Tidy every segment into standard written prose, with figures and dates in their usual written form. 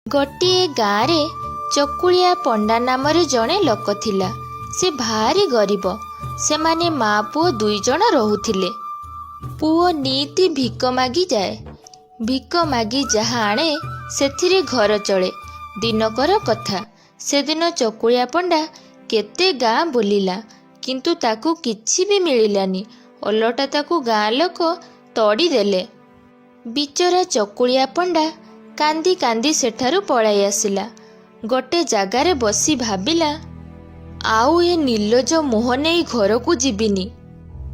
ଗୋଟିଏ ଗାଁରେ ଚକୁଳିଆ ପଣ୍ଡା ନାମରେ ଜଣେ ଲୋକ ଥିଲା। ସେ ଭାରି ଗରିବ। ସେମାନେ ମା ପୁଅ 2 ଜଣ ରହୁଥିଲେ। ପୁଅ ନିତି ଭିକ ମାଗି ଯାଏ। ଭିକ ମାଗି ଯାହା ଆଣେ ସେଥିରେ ଘର ଚଳେ। ଦିନକର କଥା, ସେଦିନ ଚକୁଳିଆ ପଣ୍ଡା କେତେ ଗାଁ ବୁଲିଲା, କିନ୍ତୁ ତାକୁ କିଛି ବି ମିଳିଲାନି। ଓଲଟା ତାକୁ ଗାଁ ଲୋକ ତଡ଼ିଦେଲେ। ବିଚରା ଚକୁଳିଆ ପଣ୍ଡା କାନ୍ଦି କାନ୍ଦି ସେଠାରୁ ପଳାଇ ଆସିଲା। ଗୋଟେ ଜାଗାରେ ବସି ଭାବିଲା, ଆଉ ଏ ନିର୍ଲଜ ମୁହଁ ନେଇ ଘରକୁ ଯିବିନି।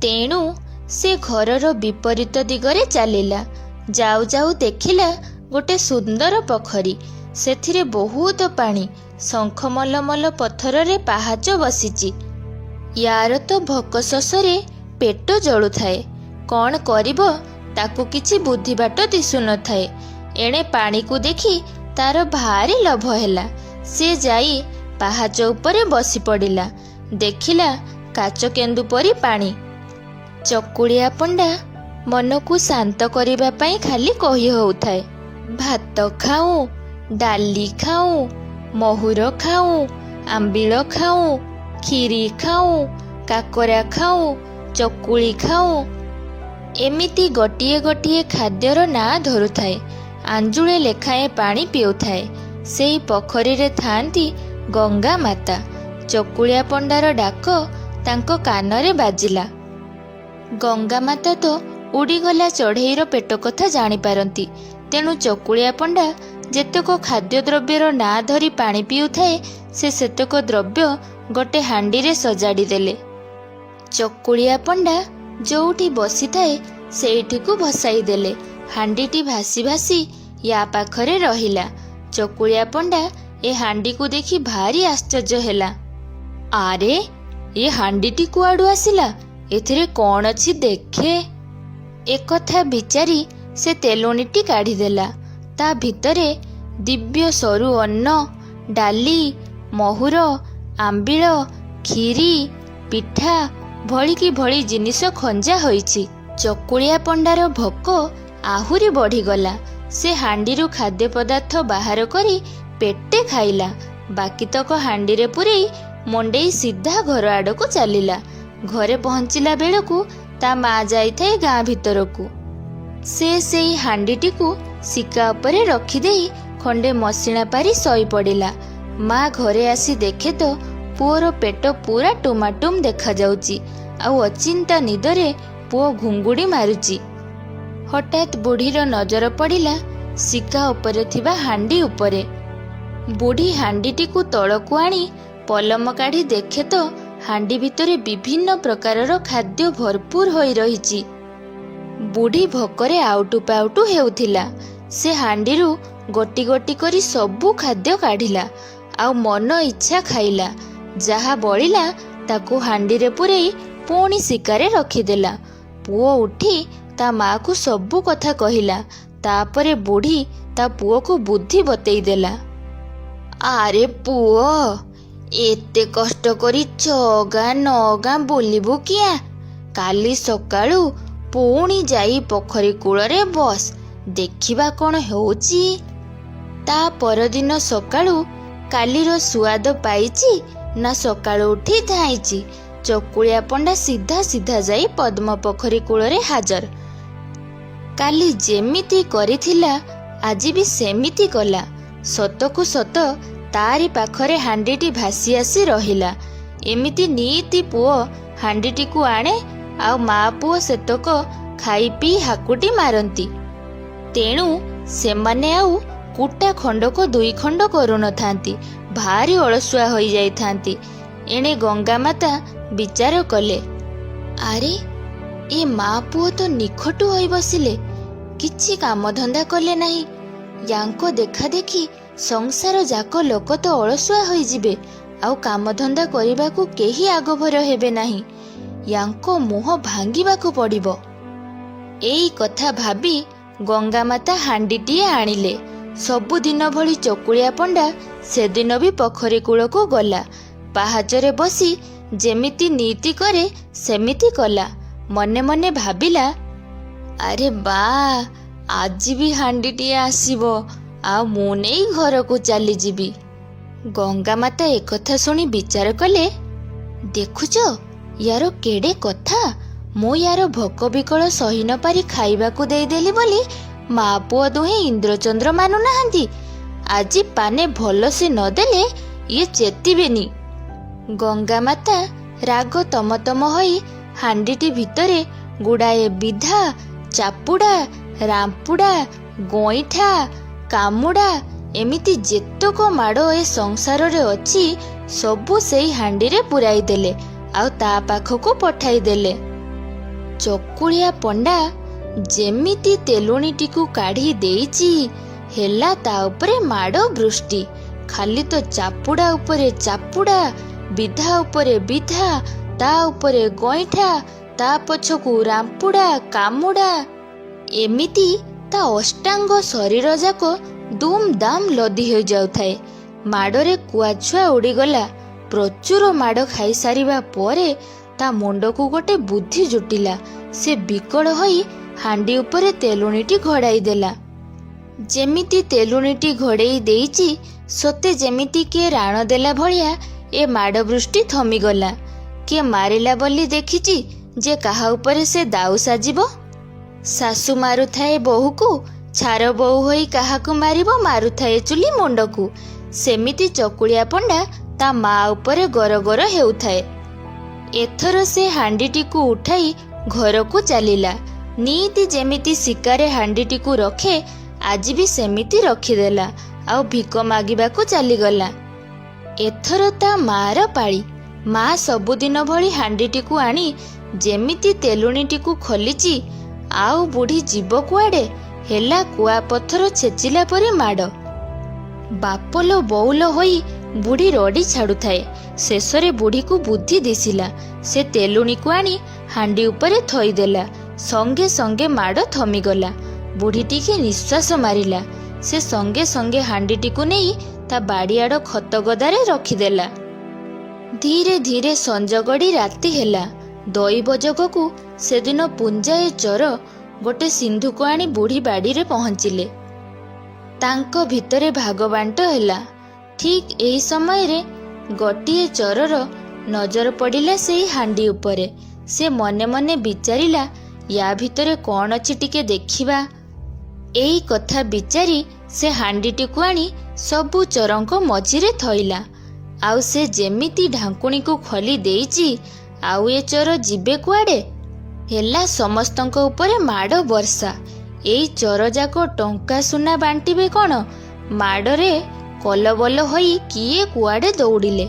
ତେଣୁ ସେ ଘରର ବିପରୀତ ଦିଗରେ ଚାଲିଲା। ଯାଉ ଯାଉ ଦେଖିଲା ଗୋଟେ ସୁନ୍ଦର ପୋଖରୀ। ସେଥିରେ ବହୁତ ପାଣି। ଶଙ୍ଖ ମଲମଲ ପଥରରେ ପାହାଚ ବସିଛି। ୟାର ତ ଭୋକ ଶୋଷରେ ପେଟ ଜଳୁଥାଏ। କ'ଣ କରିବ ତାକୁ କିଛି ବୁଦ୍ଧିବାଟ ଦିଶୁନଥାଏ। ଏଣେ ପାଣିକୁ ଦେଖି ତାର ଭାରି ଲୋଭ ହେଲା। ସେ ଯାଇ ପାହାଚ ଉପରେ ବସି ପଡ଼ିଲା। ଦେଖିଲା କାଚ କେନ୍ଦୁ ପରି ପାଣି। ଚକୁଳିଆ ପଣ୍ଡା ମନକୁ ଶାନ୍ତ କରିବା ପାଇଁ ଖାଲି କହି ହେଉଥାଏ, ଭାତ ଖାଉଁ, ଡାଲି ଖାଉଁ, ମହୁର ଖାଉଁ, ଆମ୍ବିଳ ଖାଉଁ, କ୍ଷୀରି ଖାଉଁ, କାକରା ଖାଉଁ, ଚକୁଳି ଖାଉଁ। ଏମିତି ଗୋଟିଏ ଗୋଟିଏ ଖାଦ୍ୟର ନାଁ ଧରୁଥାଏ। ଆଞ୍ଜୁଳେ ଲେଖାଏଁ ପାଣି ପିଉଥାଏ। ସେଇ ପୋଖରୀରେ ଥାଆନ୍ତି ଗଙ୍ଗା ମାତା। ଚକୁଳିଆ ପଣ୍ଡାର ଡାକ ତାଙ୍କ କାନରେ ବାଜିଲା। ଗଙ୍ଗା ମାତା ତ ଉଡ଼ିଗଲା ଚଢ଼େଇର ପେଟ କଥା ଜାଣିପାରନ୍ତି। ତେଣୁ ଚକୁଳିଆ ପଣ୍ଡା ଯେତେକ ଖାଦ୍ୟଦ୍ରବ୍ୟର ନାଁ ଧରି ପାଣି ପିଉଥାଏ, ସେ ସେତକ ଦ୍ରବ୍ୟ ଗୋଟେ ହାଣ୍ଡିରେ ସଜାଡ଼ି ଦେଲେ। ଚକୁଳିଆ ପଣ୍ଡା ଯୋଉଠି ବସିଥାଏ ସେଇଠିକୁ ଭସାଇ ଦେଲେ। ହାଣ୍ଡିଟି ଭାସି ଭାସି ୟା ପାଖରେ ରହିଲା। ଚକୁଳିଆ ପଣ୍ଡା ଏ ହାଣ୍ଡିକୁ ଦେଖି ଭାରି ଆଶ୍ଚର୍ଯ୍ୟ ହେଲା। ଆରେ, ଏ ହାଣ୍ଡିଟି କୁଆଡ଼ୁ ଆସିଲା? ଏଥିରେ କ'ଣ ଅଛି ଦେଖେ। ଏକଥା ବିଚାରି ସେ ତେଲୁଣିଟି କାଢ଼ିଦେଲା। ତା ଭିତରେ ଦିବ୍ୟ ସରୁ ଅନ୍ନ, ଡାଲି, ମହୁର, ଆମ୍ବିଳ, କ୍ଷୀରି, ପିଠା ଭଳିକି ଭଳି ଜିନିଷ ଖଞ୍ଜା ହୋଇଛି। ଚକୁଳିଆ ପଣ୍ଡାର ଭୋକ ଆହୁରି ବଢ଼ିଗଲା। ସେ ହାଣ୍ଡିରୁ ଖାଦ୍ୟ ପଦାର୍ଥ ବାହାର କରି ପେଟେ ଖାଇଲା। ବାକିତକ ହାଣ୍ଡିରେ ପୂରେଇ ମଣ୍ଡେଇ ସିଧା ଘର ଆଡ଼କୁ ଚାଲିଲା। ଘରେ ପହଞ୍ଚିଲା ବେଳକୁ ତା ମା ଯାଇଥାଏ ଗାଁ ଭିତରକୁ। ସେ ସେଇ ହାଣ୍ଡିଟିକୁ ଶିକା ଉପରେ ରଖିଦେଇ ଖଣ୍ଡେ ମସିଣା ପାରି ଶୋଇ ପଡ଼ିଲା। ମା ଘରେ ଆସି ଦେଖେ ତ ପୁଅର ପେଟ ପୁରା ଟୁମାଟୁମ୍ ଦେଖାଯାଉଛି। ଆଉ ଅଚିନ୍ତା ନିଦରେ ପୁଅ ଘୁଙ୍ଗୁଡ଼ି ମାରୁଛି। ହଠାତ୍ ବୁଢ଼ୀର ନଜର ପଡ଼ିଲା ଶିକା ଉପରେ ଥିବା ହାଣ୍ଡି ଉପରେ। ବୁଢ଼ୀ ହାଣ୍ଡିଟିକୁ ତଳକୁ ଆଣି ପଲମ କାଢ଼ି ଦେଖେ ତ ହାଣ୍ଡି ଭିତରେ ବିଭିନ୍ନ ପ୍ରକାରର ଖାଦ୍ୟ ଭରପୁର ହୋଇ ରହିଛି। ବୁଢ଼ୀ ଭୋକରେ ଆଉଟୁ ପାଉଟୁ ହେଉଥିଲା। ସେ ହାଣ୍ଡିରୁ ଗୋଟି ଗୋଟି କରି ସବୁ ଖାଦ୍ୟ କାଢ଼ିଲା, ଆଉ ମନ ଇଚ୍ଛା ଖାଇଲା। ଯାହା ବଳିଲା ତାକୁ ହାଣ୍ଡିରେ ପୂରେଇ ପୁଣି ଶିକାରେ ରଖିଦେଲା। ପୁଅ ଉଠି ତା ମାକୁ ସବୁ କଥା କହିଲା। ତାପରେ ବୁଢ଼ୀ ତା ପୁଅକୁ ବୁଦ୍ଧି ବତେଇ ଦେଲା। ଆରେ ପୁଅ, ଏତେ କଷ୍ଟ କରି 6 ଗାଁ 9 ଗାଁ ବୁଲିବୁ କିଆ? କାଲି ସକାଳୁ ପୁଣି ଯାଇ ପୋଖରୀ କୂଳରେ ବସ, ଦେଖିବା କ'ଣ ହେଉଛି। ତା ପରଦିନ ସକାଳୁ କାଲିର ସୁଆଦ ପାଇଛି ନା ସକାଳୁ ଉଠି ଧାଇଁଛି। ଚକୁଳିଆ ପଣ୍ଡା ସିଧା ସିଧା ଯାଇ ପଦ୍ମ ପୋଖରୀ କୂଳରେ ହାଜର। କାଲି ଯେମିତି କରିଥିଲା ଆଜି ବି ସେମିତି କଲା। ସତକୁ ସତ ତାରି ପାଖରେ ହାଣ୍ଡିଟି ଭାସି ଆସି ରହିଲା। ଏମିତି ନିତି ପୁଅ ହାଣ୍ଡିଟିକୁ ଆଣେ, ଆଉ ମା ପୁଅ ସେତକ ଖାଇ ପିଇ ହାକୁଟି ମାରନ୍ତି। ତେଣୁ ସେମାନେ ଆଉ କୁଟା ଖଣ୍ଡକୁ 2 ଖଣ୍ଡ କରୁନଥାନ୍ତି। ଭାରି ଅଳସୁଆ ହୋଇଯାଇଥାନ୍ତି। ଏଣେ ଗଙ୍ଗା ମାତା ବିଚାର କଲେ, ଆରେ, ଏ ମା ପୁଅ ତ ନିଖଟୁ ହୋଇ ବସିଲେ, କିଛି କାମଧନ୍ଦା କଲେ ନାହିଁ। ୟାଙ୍କ ଦେଖା ଦେଖି ସଂସାର ଯାକ ଲୋକ ତ ଅଳସୁଆ ହୋଇଯିବେ, ଆଉ କାମଧନ୍ଦା କରିବାକୁ କେହି ଆଗଭର ହେବେ ନାହିଁ। ୟାଙ୍କ ମୁହଁ ଭାଙ୍ଗିବାକୁ ପଡ଼ିବ। ଏଇ କଥା ଭାବି ଗଙ୍ଗା ମାତା ହାଣ୍ଡିଟିଏ ଆଣିଲେ। ସବୁଦିନ ଭଳି ଚକୁଳିଆ ପଣ୍ଡା ସେଦିନ ବି ପୋଖରୀ କୂଳକୁ ଗଲା। ପାହାଚରେ ବସି ଯେମିତି ନୀତି କରେ ସେମିତି କଲା। ମନେ ମନେ ଭାବିଲା, ଆରେ ବା, ଆଜି ବି ହାଣ୍ଡିଟିଏ ଆସିବ। ଆଉ ମୁଁ ନେଇ ଘରକୁ ଚାଲିଯିବି। ଗଙ୍ଗାମାତା ଏକଥା ଶୁଣି ବିଚାର କଲେ, ଦେଖୁଛ ୟାର କେଡ଼େ କଥା। ମୁଁ ୟାର ଭୋକ ବିକଳ ସହି ନ ପାରି ଖାଇବାକୁ ଦେଇଦେଲି ବୋଲି ମା ପୁଅ ଦୁହେଁ ଇନ୍ଦ୍ରଚନ୍ଦ୍ର ମାନୁନାହାନ୍ତି। ଆଜି ପାନେ ଭଲସେ ନଦେଲେ ଇଏ ଚେତିବେନି। ଗଙ୍ଗାମାତା ରାଗ ତମତମ ହୋଇ ହାଣ୍ଡିଟି ଭିତରେ ଗୁଡ଼ାଏ ବିଧା, ଚାପୁଡ଼ା, ରାମ୍ପୁଡ଼ା, ଗଇଁଠା, କାମୁଡ଼ା ଏମିତି ଯେତକ ମାଡ଼ ଏ ସଂସାରରେ ଅଛି ସବୁ ସେଇ ହାଣ୍ଡିରେ ପୁରାଇ ଦେଲେ ଆଉ ତା ପାଖକୁ ପଠାଇ ଦେଲେ। ଚକୁଳିଆ ପଣ୍ଡା ଯେମିତି ତେଲୁଣିଟିକୁ କାଢ଼ି ଦେଇଛି ହେଲା ତା ଉପରେ ମାଡ଼ ବୃଷ୍ଟି। ଖାଲି ତ ଚାପୁଡ଼ା ଉପରେ ଚାପୁଡ଼ା, ବିଧା ଉପରେ ବିଧା, ତା ଉପରେ ଗଇଁଠା, ତା ପଛକୁ ରାମ୍ପୁଡ଼ା, କାମୁଡ଼ା, ଏମିତି ତା ଅଷ୍ଟାଙ୍ଗ ଶରୀର ଯାକ ଦୁମ୍ ଦାମ୍ ଲଦି ହୋଇଯାଉଥାଏ। ମାଡ଼ରେ କୁଆଛୁଆ ଉଡ଼ିଗଲା। ପ୍ରଚୁର ମାଡ଼ ଖାଇସାରିବା ପରେ ତା ମୁଣ୍ଡକୁ ଗୋଟେ ବୁଦ୍ଧି ଜୁଟିଲା। ସେ ବିକଳ ହୋଇ ହାଣ୍ଡି ଉପରେ ତେଲୁଣିଟି ଘୋଡ଼ାଇ ଦେଲା। ଯେମିତି ତେଲୁଣିଟି ଘୋଡ଼େଇ ଦେଇଛି ସତେ ଯେମିତି କିଏ ରାଣ ଦେଲା ଭଳିଆ ଏ ମାଡ଼ ବୃଷ୍ଟି ଥମିଗଲା। କିଏ ମାରିଲା ବୋଲି ଦେଖିଛି ଯେ କାହା ଉପରେ ସେ ଦାଉ ସାଜିବ? ଶାଶୁ ମାରୁଥାଏ ବୋହୂକୁ, ଛାର ବୋହୂ ହୋଇ କାହାକୁ ମାରିବ ମାରୁଥାଏ ଚୁଲି ମୁଣ୍ଡକୁ। ସେମିତି ଚକୁଳିଆ ପଣ୍ଡା ତା ମା ଉପରେ ଗରଗର ହେଉଥାଏ। ଏଥର ସେ ହାଣ୍ଡିଟିକୁ ଉଠାଇ ଘରକୁ ଚାଲିଲା। ନିଇତି ଯେମିତି ଶିକାରେ ହାଣ୍ଡିଟିକୁ ରଖେ ଆଜି ବି ସେମିତି ରଖିଦେଲା ଆଉ ଭିକ ମାଗିବାକୁ ଚାଲିଗଲା। ଏଥର ତା ମାର ପାଳି। ମା ସବୁଦିନ ଭଳି ହାଣ୍ଡିଟିକୁ ଆଣି ଯେମିତି ତେଲୁଣିଟିକୁ ଖୋଲିଛି ଆଉ ବୁଢ଼ୀ ଯିବ କୁଆଡ଼େ? ହେଲା କୁଆପଥର ଛେଚିଲା ପରି ମାଡ଼। ବାପଲୋ ବଉଲ ହୋଇ ବୁଢ଼ୀ ରଡ଼ି ଛାଡ଼ୁଥାଏ। ଶେଷରେ ବୁଢ଼ୀକୁ ବୁଦ୍ଧି ଦିଶିଲା। ସେ ତେଲୁଣିକୁ ଆଣି ହାଣ୍ଡି ଉପରେ ଥୋଇଦେଲା। ସଙ୍ଗେ ସଙ୍ଗେ ମାଡ଼ ଥମିଗଲା। ବୁଢ଼ୀ ଟିକେ ନିଶ୍ୱାସ ମାରିଲା। ସେ ସଙ୍ଗେ ସଙ୍ଗେ ହାଣ୍ଡିଟିକୁ ନେଇ ତା ବାଡ଼ିଆଡ଼ ଖତ ଗଦାରେ ରଖିଦେଲା। ଧୀରେ ଧୀରେ ସଞ୍ଜ ଗଡ଼ି ରାତି ହେଲା। ଦୈବ ଯୋଗକୁ ସେଦିନ ପୁଞ୍ଜାଏ ଚୋର ଗୋଟେ ସିନ୍ଧୁକ ଆଣି ବୁଢ଼ୀ ବାଡ଼ିରେ ପହଞ୍ଚିଲେ। ତାଙ୍କ ଭିତରେ ଭାଗବାଣ୍ଟ ହେଲା। ଠିକ୍ ଏହି ସମୟରେ ଗୋଟିଏ ଚୋରର ନଜର ପଡ଼ିଲା ସେଇ ହାଣ୍ଡି ଉପରେ। ସେ ମନେ ମନେ ବିଚାରିଲା, ୟା ଭିତରେ କ'ଣ ଅଛି ଟିକେ ଦେଖିବା। ଏଇ କଥା ବିଚାରି ସେ ହାଣ୍ଡିଟିକୁ ଆଣି ସବୁ ଚୋରଙ୍କ ମଝିରେ ଥୋଇଲା। ଆଉ ସେ ଯେମିତି ଢାଙ୍କୁଣୀକୁ ଖୋଲି ଦେଇଛି ଆଉ ଏ ଚୋର ଯିବେ କୁଆଡ଼େ? ହେଲା ସମସ୍ତଙ୍କ ଉପରେ ମାଡ଼ ବର୍ଷା। ଏଇ ଚୋରଯାକ ଟଙ୍କା ସୁନା ବାଣ୍ଟିବେ କ'ଣ? ମାଡ଼ରେ କଲବଲ ହୋଇ କିଏ କୁଆଡ଼େ ଦୌଡ଼ିଲେ।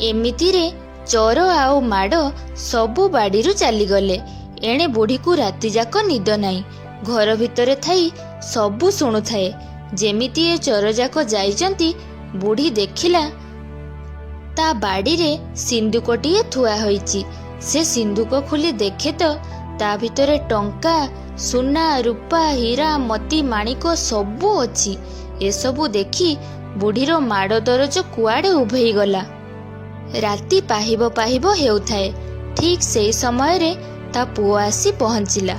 ଏମିତିରେ ଚୋର ଆଉ ମାଡ଼ ସବୁ ବାଡ଼ିରୁ ଚାଲିଗଲେ। ଏଣେ ବୁଢ଼ୀକୁ ରାତିଯାକ ନିଦ ନାହିଁ। ଘର ଭିତରେ ଥାଇ ସବୁ ଶୁଣୁଥାଏ। ଯେମିତି ଏ ଚୋରଯାକ ଯାଇଛନ୍ତି ବୁଢ଼ୀ ଦେଖିଲା ତା ବାଡ଼ିରେ ସିନ୍ଦୁକଟିଏ ଥୁଆ ହୋଇଛି। ସେ ସିନ୍ଦୁକ ଖୋଲି ଦେଖେ ତ ତା ଭିତରେ ଟଙ୍କା, ସୁନା, ରୂପା, ହୀରା, ମୋତି, ମାଣିକ ସବୁ ଅଛି। ଏସବୁ ଦେଖି ବୁଢ଼ୀର ମାଡ଼ ଦରଜ କୁଆଡ଼େ ଉଭେଇଗଲା। ରାତି ପାହିବ ପାହିବ ହେଉଥାଏ। ଠିକ୍ ସେଇ ସମୟରେ ତା ପୁଅ ଆସି ପହଞ୍ଚିଲା।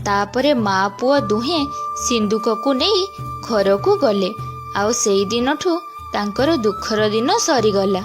ତାପରେ ମା ପୁଅ ଦୁହେଁ ସିନ୍ଦୁକକୁ ନେଇ ଘରକୁ ଗଲେ। ଆଉ ସେଇ ଦିନଠୁ ତାଙ୍କର ଦୁଃଖର ଦିନ ସରିଗଲା।